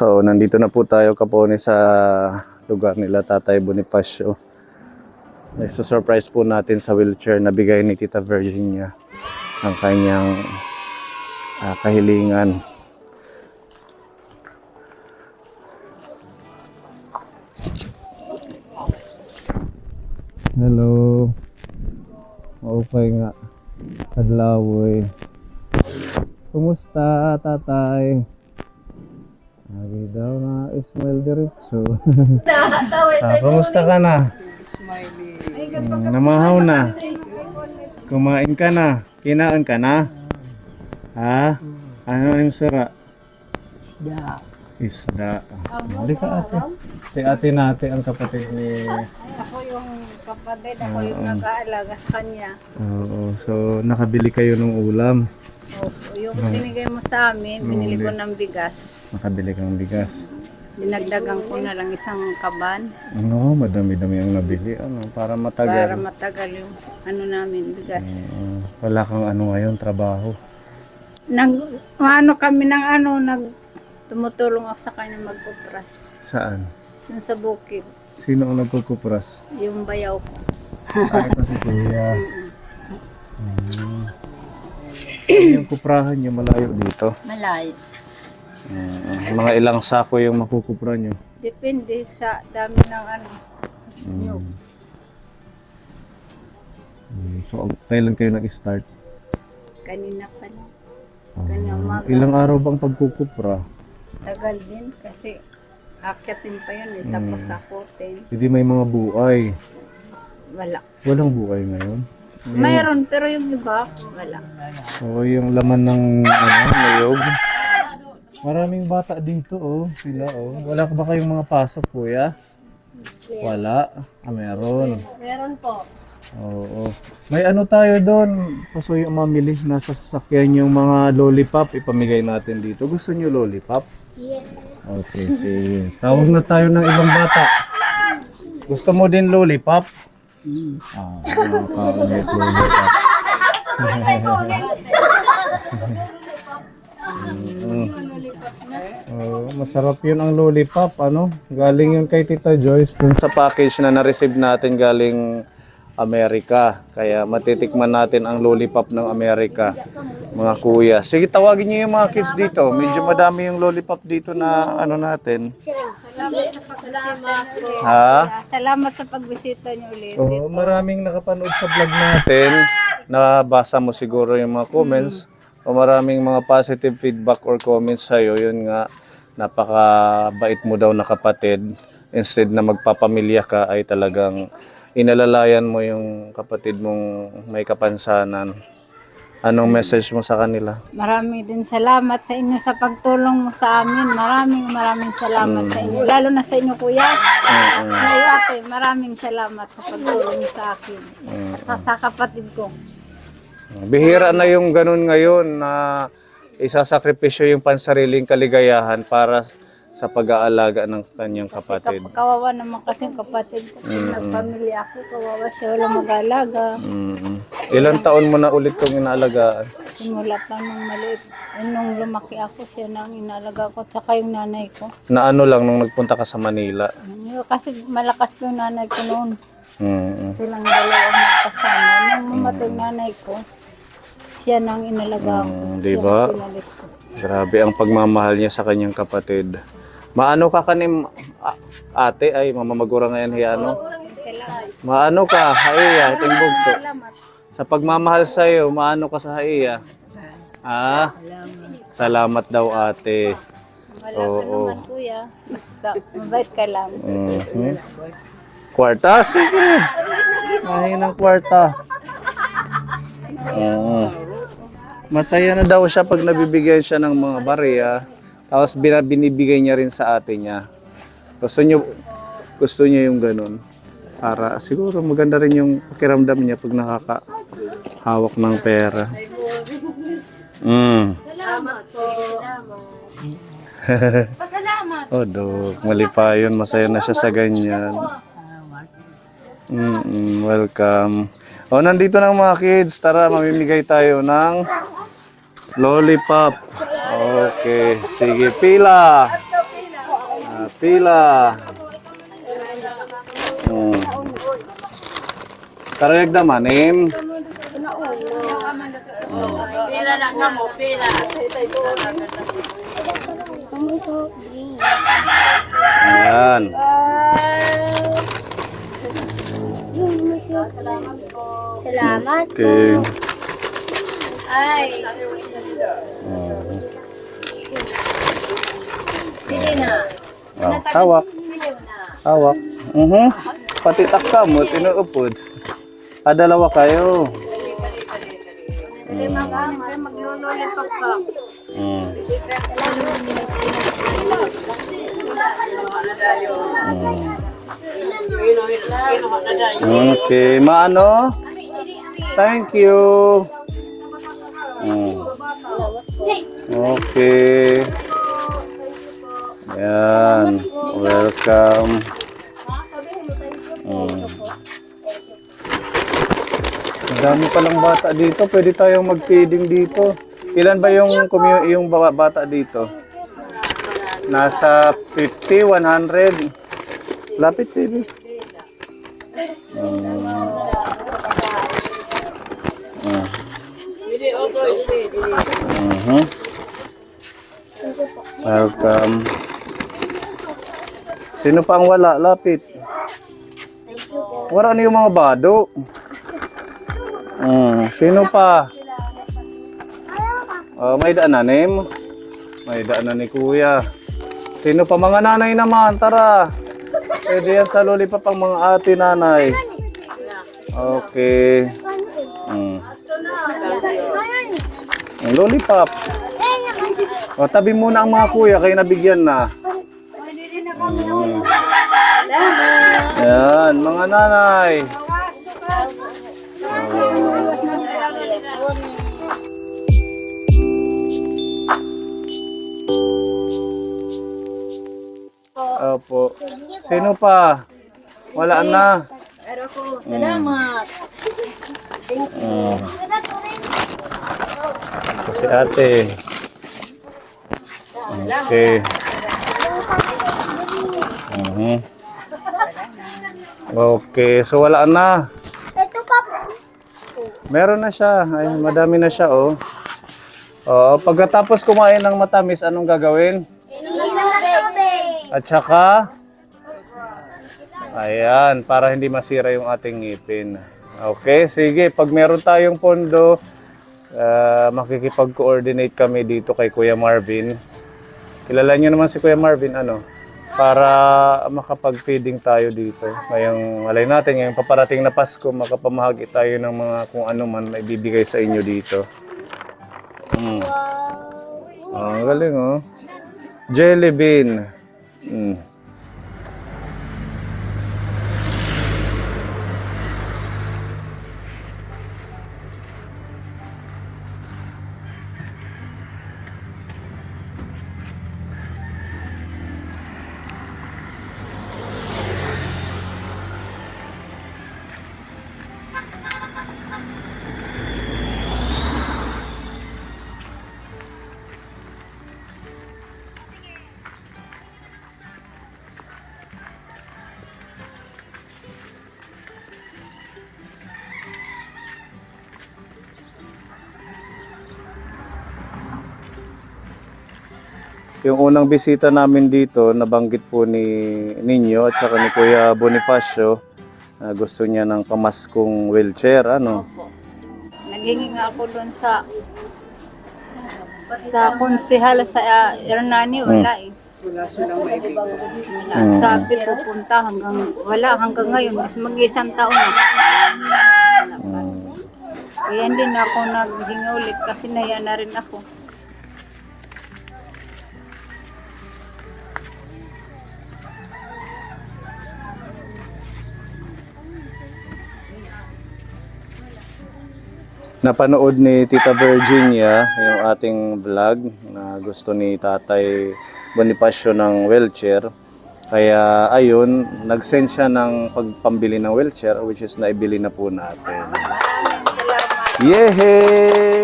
So, nandito na po tayo kapone sa lugar nila Tatay Bonifacio. Surprise po natin sa wheelchair na bigay ni Tita Virginia ang kanyang kahilingan. Hello. Okay nga. Adlaw. Kumusta, tatay? Lagi daw na smile diretso. Kumusta ka na? Namahaw na. Kumain ka na. Kinain ka na? Ha? Ano yung sira? Isda. Hindi ka ate. Si ate natin ang kapatid ni... Ako yung kapatid, ako yung nag-aalaga sa kanya. Oo. So, nakabili kayo ng ulam. Opo, yung binigay mo sa amin, binili ko ng bigas. Nakabili kang bigas. Dinagdagan ko na lang isang kaban Ano, madami-dami ang nabili. Ano, para matagal. para matagal yung ano namin, bigas. Wala kang ano ngayon, trabaho. Ano kami ng tumutulong ako sa kanya magkupras. Saan? Yun sa bukid, Sino ang nagkukupras? yung bayaw ko. Ito si Kuya. Yung kuprahan niyo malayo dito. Malayo. Mga ilang sako yung makukupra niyo? Depende sa dami ng nyug. So, kailan kayo nag-start? Kanina pa lang. Kanina umaga. Ilang araw bang pagkukupra? Tagal din kasi akyatin pa yun eh. Tapos akotin. Hindi may mga buhay. Wala. Walang buhay ngayon. Mayroon pero yung iba, wala. Oo, yung laman ng niyog. Maraming bata dito, oh. Sila, oh. Wala ba kayong mga pasok, kuya? Wala. Meron. Meron po. Oo. May ano tayo doon. Paso yung mamili. Nasa sasakyan yung mga lollipop. Ipamigay natin dito. Gusto niyo lollipop? Yes. Okay, sige. Tawag na tayo ng ibang bata. Gusto mo din lollipop? Nakakaulit lollipop. Masarap yun ang lollipop, ano? Galing yun kay Tita Joyce dun sa package na na-receive natin galing Amerika. Kaya matitikman natin ang lollipop ng Amerika, mga kuya. Sige, tawagin niyo yung mga kids dito. Medyo madami yung lollipop dito na ano natin. Salamat sa pagbisita. Ha? Salamat sa pagbisita niyo ulit. Oo, maraming nakapanood sa vlog natin. Nabasa mo siguro yung mga comments. O maraming mga positive feedback or comments sa'yo. Yun nga, napakabait mo daw na kapatid. Instead na magpapamilya ka ay talagang inalalayan mo yung kapatid mong may kapansanan. Anong message mo sa kanila? Maraming din salamat sa inyo sa pagtulong mo sa amin. Maraming salamat sa inyo. Lalo na sa inyo, kuya. Sa iyo, ate, maraming salamat sa pagtulong mo sa akin. At sa kapatid ko. Bihira na yung ganun ngayon na isasakripisyo yung pansariling kaligayahan para sa pag-aalaga ng kanyang kapatid. Kawawa naman kasi yung kapatid ko. Nagpamilya ako, kawawa siya. Wala mag-alaga. Ilang taon mo na ulit kong inaalagaan? Simula pa nung maliit. Nung lumaki ako, siya nang inalaga ko. Tsaka yung nanay ko. Na ano lang nung nagpunta ka sa Manila? Kasi malakas po yung nanay ko noon. Silang dalawang magkasama. Nung mamatay yung nanay ko, siya nang inalaga ko. Di ba? Grabe ang pagmamahal niya sa kanyang kapatid. Maano ka kanim ate ay mamamagura ngayon hiyano? Maano ka? Haiya, timbog to. Sa pagmamahal sa iyo, maano ka sa haiya? Ha? Salamat daw ate. Wala ka naman kuya. Basta mabait ka lang. Kwarta? Sige. Mahin ng kwarta. Masaya na daw siya pag nabibigyan siya ng mga barya. Tapos binibigay niya rin sa ate niya. Gusto niya yung ganun. Para siguro maganda rin yung pakiramdam niya pag nakakahawak ng pera. Salamat po. Pasalamat. Dok. Mali pa yun. Masaya na siya sa ganyan. Welcome. Nandito na ang mga kids. Tara, mamimigay tayo ng lollipop. Okay. Sige, pila. Pila. Karayag na manim. Pila lang ka mo, pila. Ayan. Salamat. Okay. Ay. Sige na. Oh, hawak. Sige na. Hawak. Pati takkamot, inuupod. Dalawa kayo. Dali makanin kayo, maglululipat ka. Okay, maano? Thank you. Okay. Yan. Welcome. Ang dami palang bata dito. Pwede tayong mag-feeding dito. Ilan ba yung bata dito? Nasa 50, 100. Lapit, baby. Welcome. Sino pa ang wala? Lapit. Wala na yung mga bado. Sino pa? May daanan May daanan ni kuya. Sino pa? Mga nanay naman. Tara. Pwede yan sa lollipop ang mga ate nanay. Okay. Ang lollipop. Tabi muna ang mga kuya kayo nabigyan na. Yan, mga nanay. Opo. Sino pa? Wala na. Pero ko, salamat. Si ate. Okay. Okay, so wala na. Ito pa. Meron na siya. Ay, madami na siya, oh. Pagkatapos kumain ng matamis, anong gagawin? At saka, ayan, para hindi masira yung ating ngipin. Okay, sige. Pag meron tayong pondo, makikipag-coordinate kami dito kay Kuya Marvin. Kilala niyo naman si Kuya Marvin, para makapag-feeding tayo dito. Ngayong, malay natin, ngayong paparating na Pasko, makapamahagi tayo ng mga kung ano man na ibibigay sa inyo dito. Ang galing, oh. Jelly bean. Yung unang bisita namin dito, nabanggit po ni Ninyo at saka ni Kuya Bonifacio na gusto niya ng pamaskong wheelchair, Opo. Naghingi nga ako doon sa konsehal sa Hernani, wala eh. Wala silang maibigay. Sabi pupunta hanggang ngayon, mas mag-isang taon na. Kaya hindi na ako naghingi ulit kasi naya na rin ako. Napanood ni Tita Virginia yung ating vlog na gusto ni Tatay Bonifacio ng wheelchair. Kaya ayun, nag-send siya ng pagpambili ng wheelchair which is naibili na po natin. Yehey!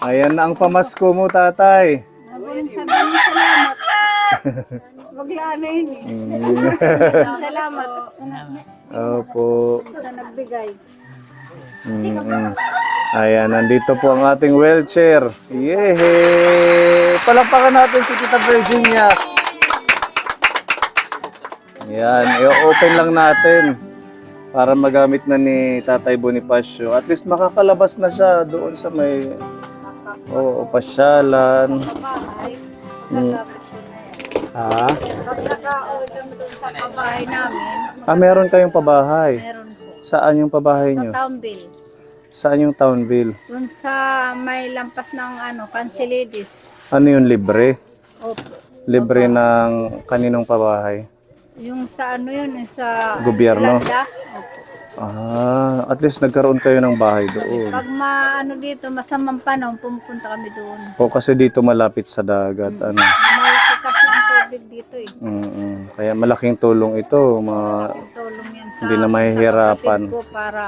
Ayan na ang pamasko mo, Tatay. Sabihin salamat. Paglaan na yun eh. Salamat Opo. sa nagbigay. Ayan, nandito po ang ating wheelchair. Yehey! Palakpakan natin si Tita Virginia. Yan, i-open lang natin para magamit na ni Tatay Bonifacio. At least makakalabas na siya doon sa may pasyalan. Ha? Pag naka-uwi kami doon sa kabahay namin, Meron kayong pabahay. meron po. Saan yung pabahay Sa nyo? Townville. Saan yung Townville? Doon sa may lampas ng Cancelidis. Ano yung libre? Opo. Libre ng kaninong pabahay? Yung sa yun, yung sa Gobyerno? Landa. Opo. At least nagkaroon kayo ng bahay doon. Pag dito, masamang panahon, pumupunta kami doon. O kasi dito malapit sa dagat. Ano? Malaki kasi ang tubig dito eh. Kaya malaking tulong ito. Yung tulong yan sa, Hindi na mahihirapan. sa kapatid ko para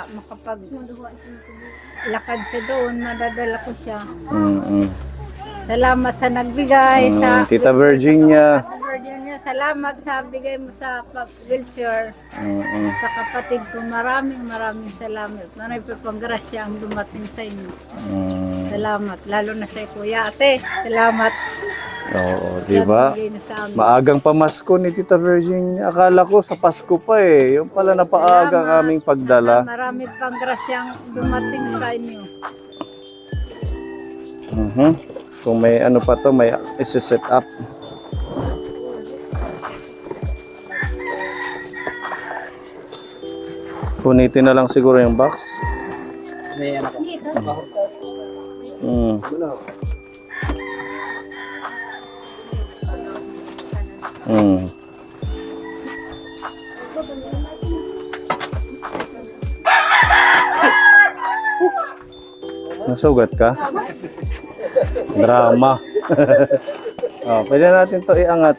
lakad siya doon, madadala ko siya. Salamat sa nagbigay. Sa Tita Virginia. Virginia, salamat sa bigay mo sa wheelchair. Sa kapatid ko, maraming salamat. Maraming paggrasya ang dumating sa inyo. Salamat. Lalo na sa kuya ate. Salamat. Oo, di ba? Sa bigay niyo sa amin. Maagang pamasko ni Tita Virginia. Akala ko sa Pasko pa eh. Yung pala napaaga ang aming pagdala. Marami pang grasyang dumating sa inyo. Kung may ano pa to, may isi-set up. Punitin na lang siguro yung box. Nasugat ka? Drama. Pwede natin to iangat.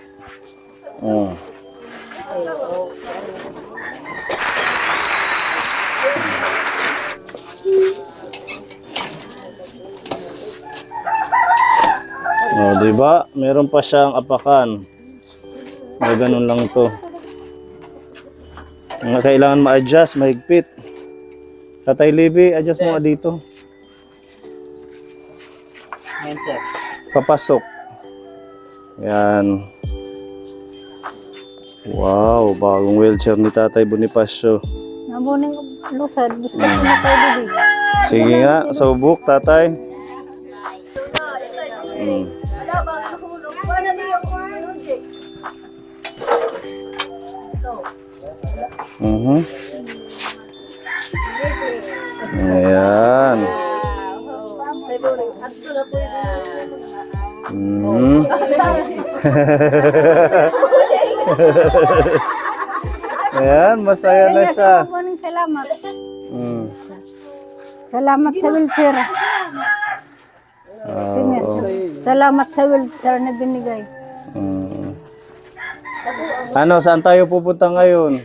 Di ba? Meron pa siyang apakan. May ganun lang to. Kailangan ma-adjust, mahigpit. Tatay Libby, adjust mo nga dito. Papasok. Yan. Wow, bagong wheelchair ni Tatay Bonifacio. Nabuning lusad, discuss na tayo dito. Sige nga, subok Tatay. Ayan. Ayan, masaya na siya. Maraming salamat. Salamat sa wheelchair. Sige, salamat sa wheelchair na binigay. Ano, saan tayo pupunta ngayon?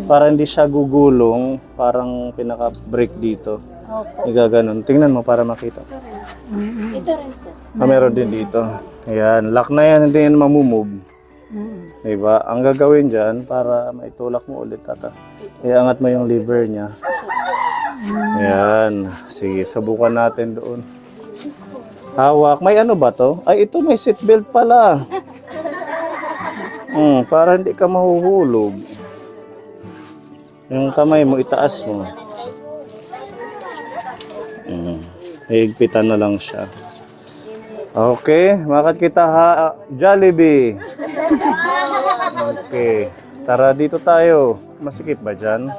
Para hindi siya gugulong, parang pinaka-break dito. Opo. Igaganon. Tingnan mo para makita. Ito rin sir. Meron din dito. Ayan, lock na yan, hindi yan mamumove. Diba? Ang gagawin dyan, para maitulak mo ulit, tata. Iangat mo yung lever niya. Ayan. Sige, subukan natin doon. Hawak. May ano ba to? Ay, ito may seatbelt pala. Para hindi ka mahuhulog. Yung kamay mo, itaas mo. Higpitan na lang siya. Okay, makat kita ha, Jollibee. Okay, tara dito tayo. Masikip ba dyan?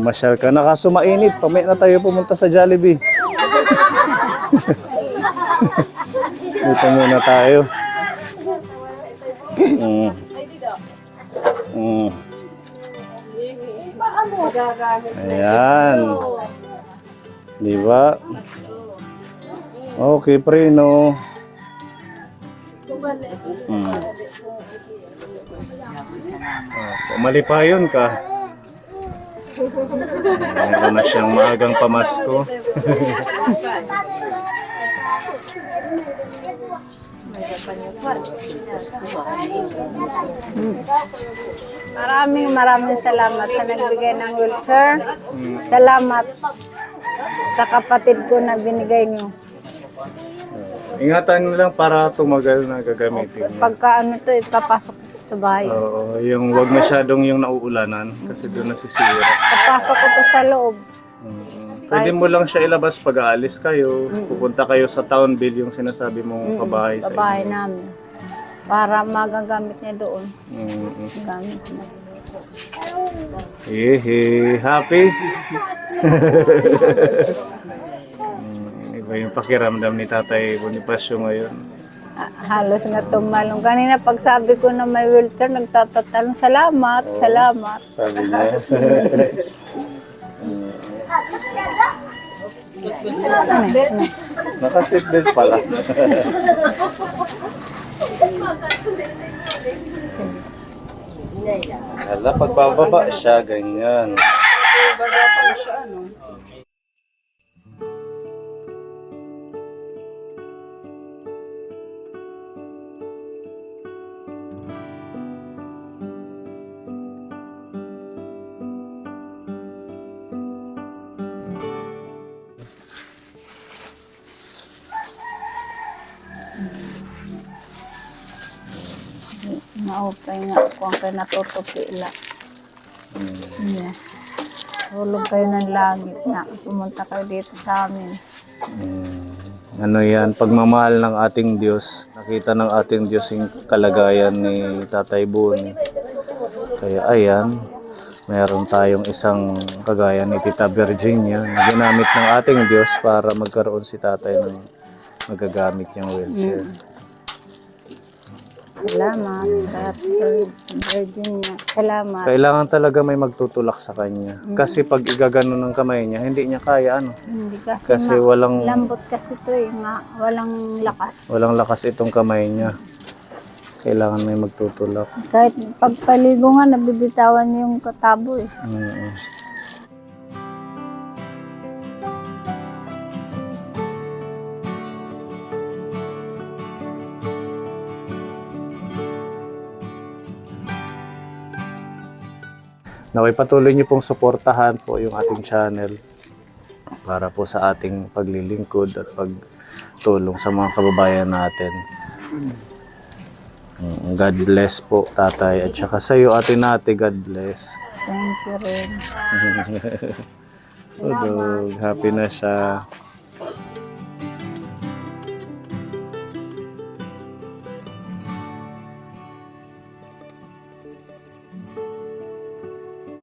Masyal ka. Nakaso mainit. Pamaya na tayo pumunta sa Jollibee. Dito muna tayo. Mm. Mm. Ayan. Di ba? Okay, preno. Mm. Pumalipayon ka. Meron na siyang maagang pamasko. Maraming salamat sa nagbigay ng wheelchair. Salamat sa kapatid ko na binigay niyo. Ingatan mo lang para tumagal na gagamitin mo. Pagka ano to, ipapasok ko sa bahay. Oo, yung wag masyadong yung nauulanan kasi doon nasisira. Papasok ko to sa loob. Pwede mo lang siya ilabas pag aalis kayo. Pupunta kayo sa town bill yung sinasabi mong pabahay sa Bahay inyo. namin. Para magagamit niya doon. Gamit niya. Happy? Iba yung pakiramdam ni Tatay Bonifacio ngayon. Halos nga tumalong. Kanina pag sabi ko na may wheelchair, nagtatatalong, salamat, salamat. Sabi niya. Naka-seatbelt pala. Hala, pagbababa siya, ganyan. Naupay nga ako ang kayo natutupila. Yeah. Tulog kayo ng langit na pumunta kayo dito sa amin. Ano yan, pagmamahal ng ating Diyos. Nakita ng ating Diyos yung kalagayan ni Tatay Boni. Kaya ayan, meron tayong isang kagaya ni Tita Virginia na ginamit ng ating Diyos para magkaroon si Tatay ng magagamit niyang wheelchair. Salamat sa Virginia. Salamat. Kailangan talaga may magtutulak sa kanya. Kasi pag igagano ng kamay niya, hindi niya kaya ano. Hindi Kasi walang lambot kasi to eh, walang lakas. walang lakas itong kamay niya. Kailangan may magtutulak. Kahit pagpaligo nga, nabibitawan niya yung katabo eh. Naway patuloy niyo pong suportahan po yung ating channel para po sa ating paglilingkod at pagtulong sa mga kababayan natin. God bless po, Tatay. At saka sa iyo, Ate Nate, God bless. Thank you rin. Udog, happy na siya.